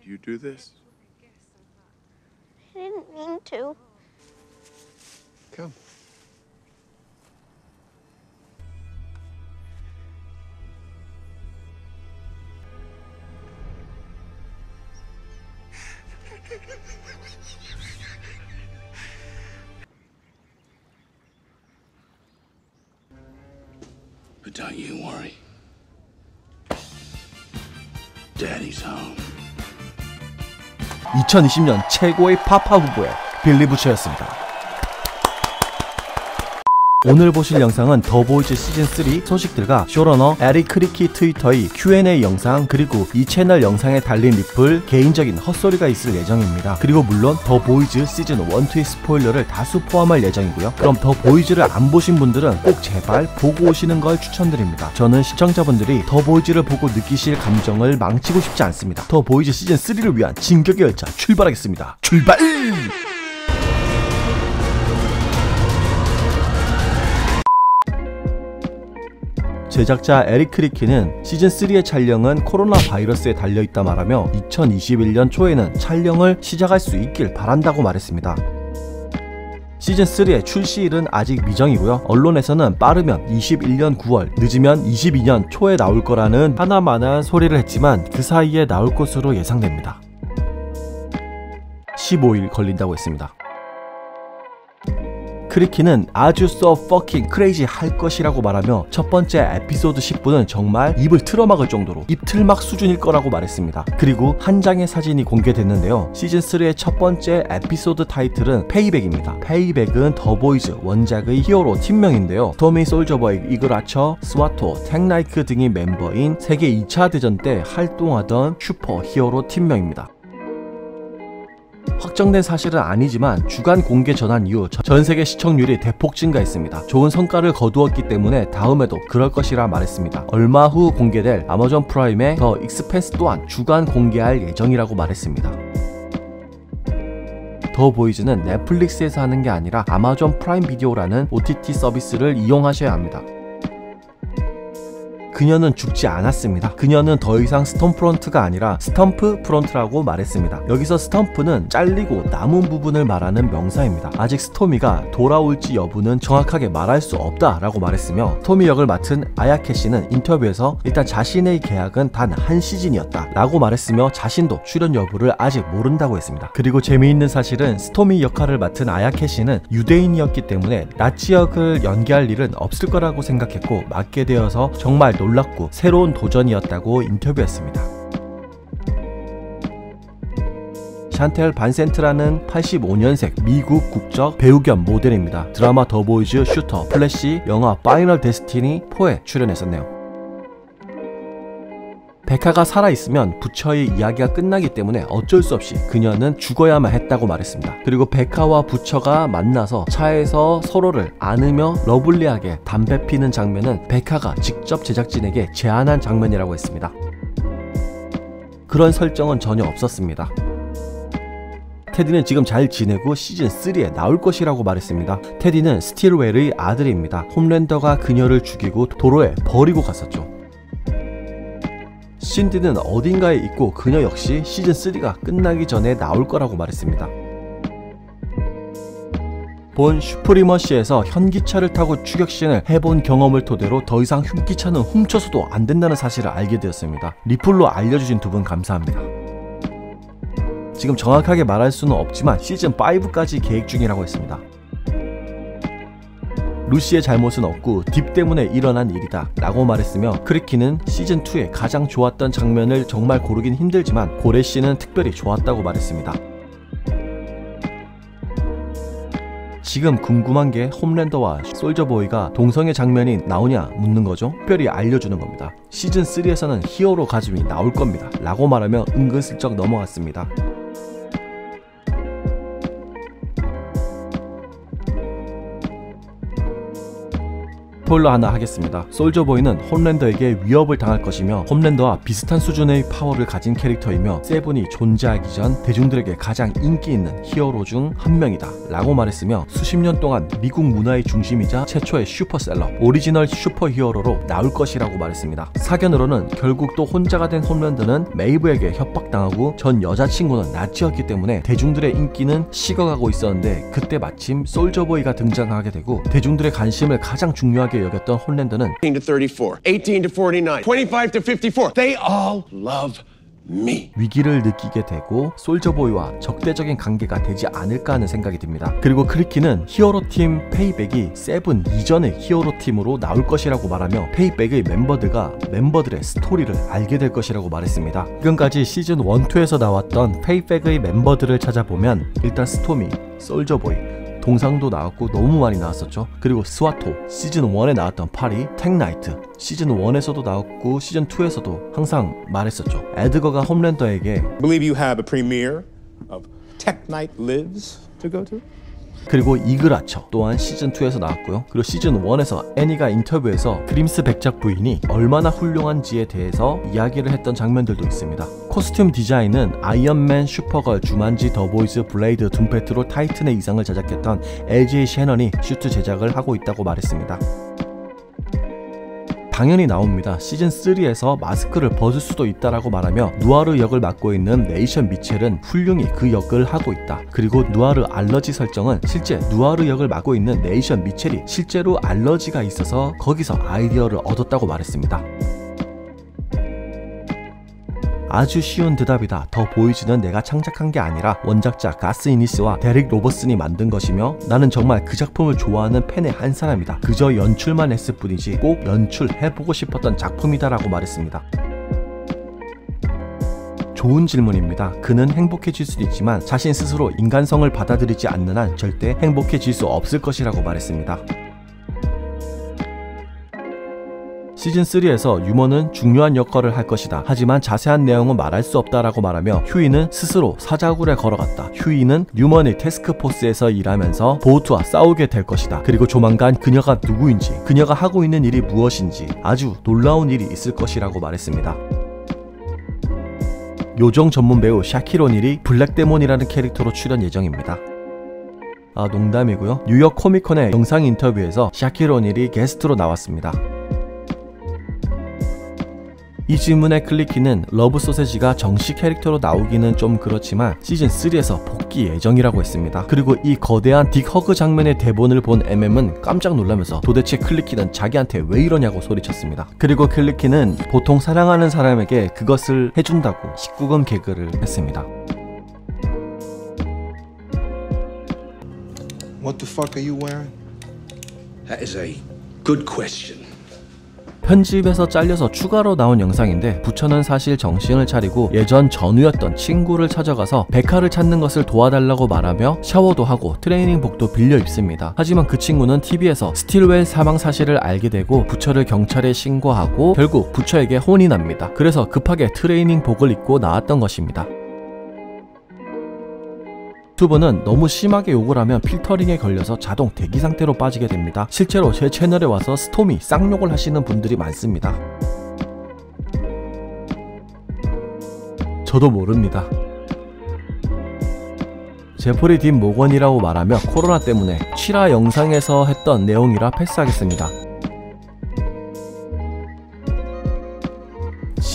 you do this? I didn't mean to. Come. But don't you worry. Daddy's home. 2020년 최고의 파파 후보의 빌리 부처였습니다. 오늘 보실 영상은 더보이즈 시즌3 소식들과 쇼러너 에릭 크리키 트위터의 Q&A 영상, 그리고 이 채널 영상에 달린 리플, 개인적인 헛소리가 있을 예정입니다. 그리고 물론 더보이즈 시즌 1, 2의 스포일러를 다수 포함할 예정이고요. 그럼 더보이즈를 안 보신 분들은 꼭 제발 보고 오시는 걸 추천드립니다. 저는 시청자분들이 더보이즈를 보고 느끼실 감정을 망치고 싶지 않습니다. 더보이즈 시즌3를 위한 진격의 열차 출발하겠습니다. 출발! 제작자 에릭 크리키는 시즌3의 촬영은 코로나 바이러스에 달려있다 말하며 2021년 초에는 촬영을 시작할 수 있길 바란다고 말했습니다. 시즌3의 출시일은 아직 미정이고요. 언론에서는 빠르면 21년 9월, 늦으면 22년 초에 나올 거라는 하나만한 소리를 했지만 그 사이에 나올 것으로 예상됩니다. 15일 걸린다고 했습니다. 크리키는 아주 so fucking crazy 할 것이라고 말하며 첫 번째 에피소드 10부는 정말 입을 틀어막을 정도로 입틀막 수준일 거라고 말했습니다. 그리고 한 장의 사진이 공개됐는데요. 시즌3의 첫 번째 에피소드 타이틀은 페이백입니다. 페이백은 더보이즈 원작의 히어로 팀명인데요. 토미 솔저보이, 이글 아처, 스와토, 탱라이크 등이 멤버인 세계 2차 대전 때 활동하던 슈퍼 히어로 팀명입니다. 확정된 사실은 아니지만 주간 공개 전환 이후 전세계 시청률이 대폭 증가했습니다. 좋은 성과를 거두었기 때문에 다음에도 그럴 것이라 말했습니다. 얼마 후 공개될 아마존 프라임의 더 익스펜스 또한 주간 공개할 예정이라고 말했습니다. 더 보이즈는 넷플릭스에서 하는 게 아니라 아마존 프라임 비디오라는 OTT 서비스를 이용하셔야 합니다. 그녀는 죽지 않았습니다. 그녀는 더 이상 스톰프런트가 아니라 스텀프 프런트라고 말했습니다. 여기서 스텀프는 잘리고 남은 부분을 말하는 명사입니다. 아직 스토미가 돌아올지 여부는 정확하게 말할 수 없다라고 말했으며, 토미 역을 맡은 아야케 씨는 인터뷰에서 일단 자신의 계약은 단 한 시즌이었다 라고 말했으며 자신도 출연 여부를 아직 모른다고 했습니다. 그리고 재미있는 사실은 스토미 역할을 맡은 아야케 씨는 유대인이었기 때문에 나치 역을 연기할 일은 없을 거라고 생각했고 맡게 되어서 정말 놀랍고 새로운 도전이었다고 인터뷰했습니다. 샨텔 반센트라는 85년생 미국 국적 배우 겸 모델입니다. 드라마 더보이즈, 슈터, 플래시, 영화 파이널 데스티니 4에 출연했었네요. 베카가 살아있으면 부처의 이야기가 끝나기 때문에 어쩔 수 없이 그녀는 죽어야만 했다고 말했습니다. 그리고 베카와 부처가 만나서 차에서 서로를 안으며 러블리하게 담배 피는 장면은 베카가 직접 제작진에게 제안한 장면이라고 했습니다. 그런 설정은 전혀 없었습니다. 테디는 지금 잘 지내고 시즌3에 나올 것이라고 말했습니다. 테디는 스틸웰의 아들입니다. 홈랜더가 그녀를 죽이고 도로에 버리고 갔었죠. 신디는 어딘가에 있고 그녀 역시 시즌3가 끝나기 전에 나올 거라고 말했습니다. 본 슈프리머시에서 현기차를 타고 추격시행을 해본 경험을 토대로 더 이상 흉기차는 훔쳐서도 안 된다는 사실을 알게 되었습니다. 리플로 알려주신 두 분 감사합니다. 지금 정확하게 말할 수는 없지만 시즌5까지 계획 중이라고 했습니다. 루시의 잘못은 없고 딥 때문에 일어난 일이다 라고 말했으며, 크리키는 시즌2에 가장 좋았던 장면을 정말 고르긴 힘들지만 고래씨는 특별히 좋았다고 말했습니다. 지금 궁금한 게 홈랜더와 솔저보이가 동성애 장면이 나오냐 묻는 거죠. 특별히 알려주는 겁니다. 시즌3에서는 히어로 가즘이 나올 겁니다 라고 말하며 은근슬쩍 넘어갔습니다. 스포일러 하나 하겠습니다. 솔저보이는 홈랜더에게 위협을 당할 것이며 홈랜더와 비슷한 수준의 파워를 가진 캐릭터이며 세븐이 존재하기 전 대중들에게 가장 인기 있는 히어로 중 한 명이다 라고 말했으며 수십 년 동안 미국 문화의 중심이자 최초의 슈퍼셀러 오리지널 슈퍼히어로로 나올 것이라고 말했습니다. 사견으로는 결국 또 혼자가 된 홈랜더는 메이브에게 협박당하고 전 여자친구는 나치였기 때문에 대중들의 인기는 식어가고 있었는데 그때 마침 솔저보이가 등장하게 되고 대중들의 관심을 가장 중요하게 여겼던 홈랜더는 18 to 34, 18 to 49, 25 to 54. They all love me. 위기를 느끼게 되고 솔저보이와 적대적인 관계가 되지 않을까 하는 생각이 듭니다. 그리고 크리키는 히어로팀 페이백이 세븐 이전의 히어로팀으로 나올 것이라고 말하며 페이백의 멤버들과 멤버들의 스토리를 알게 될 것이라고 말했습니다. 지금까지 시즌 1, 2에서 나왔던 페이백의 멤버들을 찾아보면 일단 스토미, 솔저보이, 동상도 나왔고 너무 많이 나왔었죠. 그리고 스와토, 시즌 1에 나왔던 파리, 텍나이트, 시즌 1에서도 나왔고 시즌 2에서도 항상 말했었죠. 에드거가 홈랜더에게 Believe you have a premiere of Tech Night Lives to go to? 그리고 이글아처 또한 시즌2에서 나왔고요. 그리고 시즌1에서 애니가 인터뷰에서 그림스 백작 부인이 얼마나 훌륭한지에 대해서 이야기를 했던 장면들도 있습니다. 코스튬 디자인은 아이언맨, 슈퍼걸, 주만지, 더보이즈, 블레이드, 둠페트롤, 타이튼의 의상을 제작했던 LJ 셰넌이 슈트 제작을 하고 있다고 말했습니다. 당연히 나옵니다. 시즌3에서 마스크를 벗을 수도 있다라고 말하며 누아르 역을 맡고 있는 네이션 미첼은 훌륭히 그 역을 하고 있다. 그리고 누아르 알러지 설정은 실제 누아르 역을 맡고 있는 네이션 미첼이 실제로 알러지가 있어서 거기서 아이디어를 얻었다고 말했습니다. 아주 쉬운 대답이다. 더 보이즈는 내가 창작한 게 아니라 원작자 가스 이니스와 데릭 로버슨이 만든 것이며 나는 정말 그 작품을 좋아하는 팬의 한 사람이다. 그저 연출만 했을 뿐이지 꼭 연출해보고 싶었던 작품이다 라고 말했습니다. 좋은 질문입니다. 그는 행복해질 수도 있지만 자신 스스로 인간성을 받아들이지 않는 한 절대 행복해질 수 없을 것이라고 말했습니다. 시즌3에서 유머는 중요한 역할을 할 것이다. 하지만 자세한 내용은 말할 수 없다라고 말하며 휴이는 스스로 사자굴에 걸어갔다. 휴이는 뉴먼의 태스크포스에서 일하면서 보우트와 싸우게 될 것이다. 그리고 조만간 그녀가 누구인지, 그녀가 하고 있는 일이 무엇인지 아주 놀라운 일이 있을 것이라고 말했습니다. 요정 전문 배우 샤킬 오닐이 블랙데몬이라는 캐릭터로 출연 예정입니다. 농담이고요. 뉴욕 코미콘의 영상 인터뷰에서 샤킬 오닐이 게스트로 나왔습니다. 이 질문에 클리키는 러브 소세지가 정식 캐릭터로 나오기는 좀 그렇지만 시즌3에서 복귀 예정이라고 했습니다. 그리고 이 거대한 딕 허그 장면의 대본을 본 MM은 깜짝 놀라면서 도대체 클리키는 자기한테 왜 이러냐고 소리쳤습니다. 그리고 클리키는 보통 사랑하는 사람에게 그것을 해준다고 19금 개그를 했습니다. What the fuck are you wearing? That is a good question. 편집에서 잘려서 추가로 나온 영상인데 부처는 사실 정신을 차리고 예전 전우였던 친구를 찾아가서 백화를 찾는 것을 도와달라고 말하며 샤워도 하고 트레이닝복도 빌려 입습니다. 하지만 그 친구는 TV에서 스틸웰 사망 사실을 알게 되고 부처를 경찰에 신고하고 결국 부처에게 혼이 납니다. 그래서 급하게 트레이닝복을 입고 나왔던 것입니다. 유튜버는 너무 심하게 욕을 하면 필터링에 걸려서 자동 대기 상태로 빠지게 됩니다. 실제로 제 채널에 와서 스톰이 쌍욕을 하시는 분들이 많습니다. 저도 모릅니다. 제프리 딘 모건이라고 말하며 코로나 때문에 7화 영상에서 했던 내용이라 패스하겠습니다.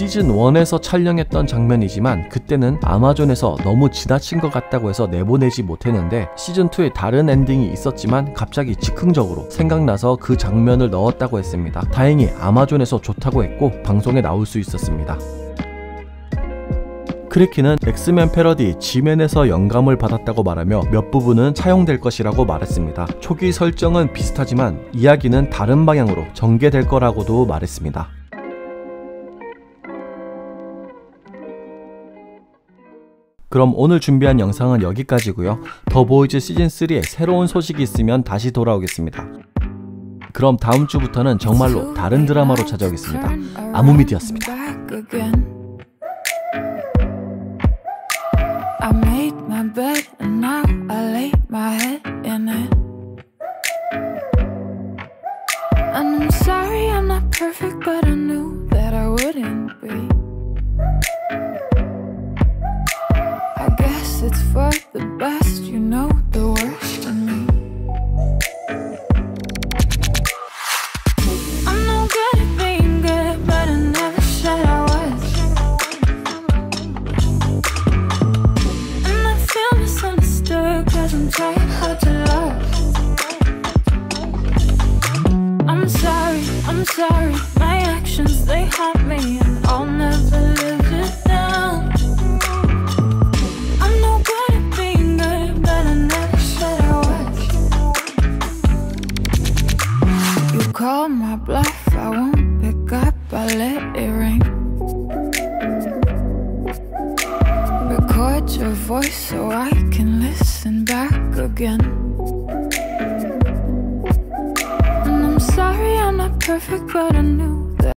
시즌1에서 촬영했던 장면이지만 그때는 아마존에서 너무 지나친 것 같다고 해서 내보내지 못했는데 시즌2에 다른 엔딩이 있었지만 갑자기 즉흥적으로 생각나서 그 장면을 넣었다고 했습니다. 다행히 아마존에서 좋다고 했고 방송에 나올 수 있었습니다. 크리키는 엑스맨 패러디 지맨에서 영감을 받았다고 말하며 몇 부분은 차용될 것이라고 말했습니다. 초기 설정은 비슷하지만 이야기는 다른 방향으로 전개될 거라고도 말했습니다. 그럼 오늘 준비한 영상은 여기까지고요. 더보이즈 시즌3에 새로운 소식이 있으면 다시 돌아오겠습니다. 그럼 다음 주부터는 정말로 다른 드라마로 찾아오겠습니다. 아무미디였습니다. I made my bed and now I lay my head in it. perfect, but I knew that I wouldn't be. I guess it's for the best, you know the worst in me. I'm no good at being good, but I never said I was. And I feel misunderstood, cause I'm trying hard to love. I'm sorry, my actions, they haunt me, and I'll never live it down. I'm no good at being good, but I never said I was. You call my bluff, I won't pick up, I let it ring. Record your voice so I can listen back again. Sorry, I'm not perfect, but I knew